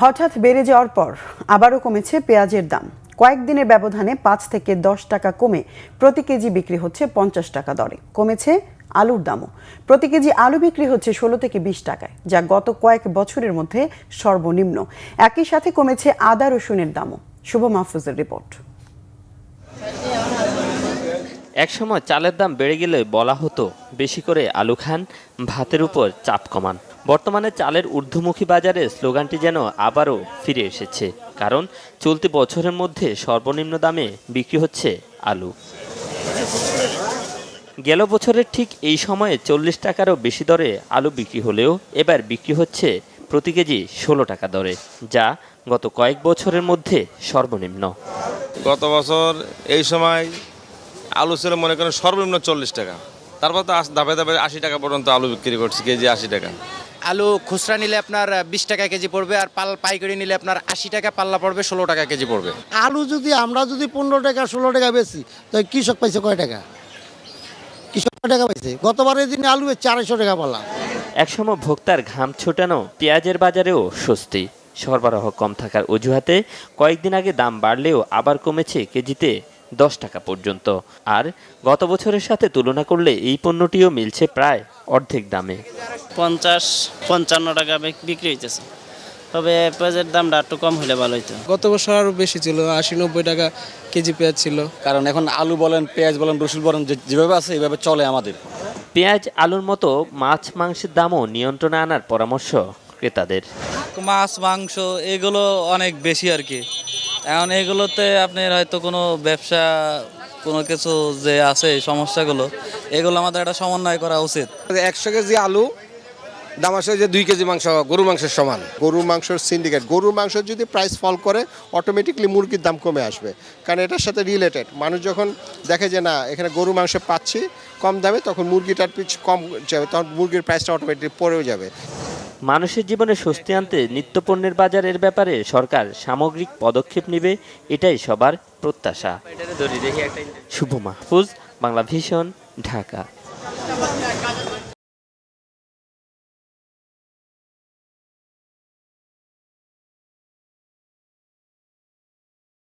হঠাৎ বেড়ে যাওয়ার পর আবারও কমেছে পেঁয়াজের দাম। কয়েকদিনের ব্যবধানে 5 থেকে 10 টাকা কমে প্রতি কেজি বিক্রি হচ্ছে 50 টাকা দরে। কমেছে আলুর দামও। প্রতি কেজি আলু বিক্রি হচ্ছে 16 থেকে 20 টাকায়, যা গত কয়েক বছরের মধ্যে সর্বনিম্ন। একই সাথে কমেছে আদা রসুনের দামও। শুভ মাহফুজের রিপোর্ট। একসময় চালের দাম বেড়ে গেলে বলা হতো বেশি করে আলু খান, ভাতের উপর চাপ কমান। বর্তমানে চালের ঊর্ধ্বমুখী বাজারে স্লোগানটি যেন আবারও ফিরে এসেছে, কারণ চলতি বছরের মধ্যে সর্বনিম্ন দামে বিক্রি হচ্ছে আলু। গেল বছরের ঠিক এই সময়ে 40 টাকারও বেশি দরে আলু বিক্রি হলেও এবার বিক্রি হচ্ছে প্রতি কেজি 16 টাকা দরে, যা গত কয়েক বছরের মধ্যে সর্বনিম্ন। গত বছর এই সময় আলু ছিল মনে করেন সর্বনিম্ন 40 টাকা, তারপর তো ধাপে ধাপে 80 টাকা পর্যন্ত আলু বিক্রি করছি, কেজি 80 টাকা। আলু খুচরা নিলে আপনার 20 টাকা কেজি পড়বে, আর পাইকারি নিলে আপনার 80 টাকা পাল্লা পড়বে, 16 টাকা কেজি পড়বে। আলু যদি আমরা 15 টাকা 16 টাকা বেশি, তো কৃষক পাইছে কয় টাকা? কৃষক কয় টাকা পাইছে? গতবারের দিনে আলু 400 টাকা পাল্লা। একসময় ভোক্তার ঘাম ছোটানো পেঁয়াজের বাজারেও স্বস্তি। সরবরাহ কম থাকার অজুহাতে কয়েকদিন আগে দাম বাড়লেও আবার কমেছে কেজিতে 10 টাকা পর্যন্ত। আর গত বছরের সাথে তুলনা করলে এই পণ্যটিও মিলছে প্রায় অর্ধেক দামে। 50-55 টাকা বিক্রি হইতেছে, তবে পেঁয়াজের দামটা একটু কম হলে ভালো হইতো। গত বছর আরও বেশি ছিল, 80-90 টাকা কেজি পেঁয়াজ ছিল। কারণ এখন আলু বলেন, পেঁয়াজ বলেন, রসুন বলেন, যেভাবে আছে এইভাবে চলে আমাদের। পেঁয়াজ, আলুর মতো মাছ মাংসের দামও নিয়ন্ত্রণে আনার পরামর্শ ক্রেতাদের। মাছ মাংস এগুলো অনেক বেশি আর কি। এখন এগুলোতে আপনার হয়তো কোনো ব্যবসা কোনো কিছু যে আছে সমস্যাগুলো, এগুলো আমাদের একটা সমন্বয় করা উচিত। 100 কেজি আলু দাম আসে যে 2 কেজি মাংস গরু মাংসের সমান। গরু মাংসের সিন্ডিকেট, গরুর মাংস যদি প্রাইস ফল করে অটোমেটিকলি মুরগির দাম কমে আসবে, কারণ এটার সাথে রিলেটেড। মানুষ যখন দেখে যে না এখানে গরু মাংস পাচ্ছি কম দামে, তখন মুরগিটার পিছ কম যাবে, তখন মুরগির প্রাইসটা অটোমেটিক পড়েও যাবে। মানুষের জীবনে স্বস্তি আনতে নিত্যপণ্যের বাজারের ব্যাপারে সরকার সামগ্রিক পদক্ষেপ নেবে, এটাই সবার প্রত্যাশা। শুভ মাহফুজ, বাংলা ভিশন, ঢাকা।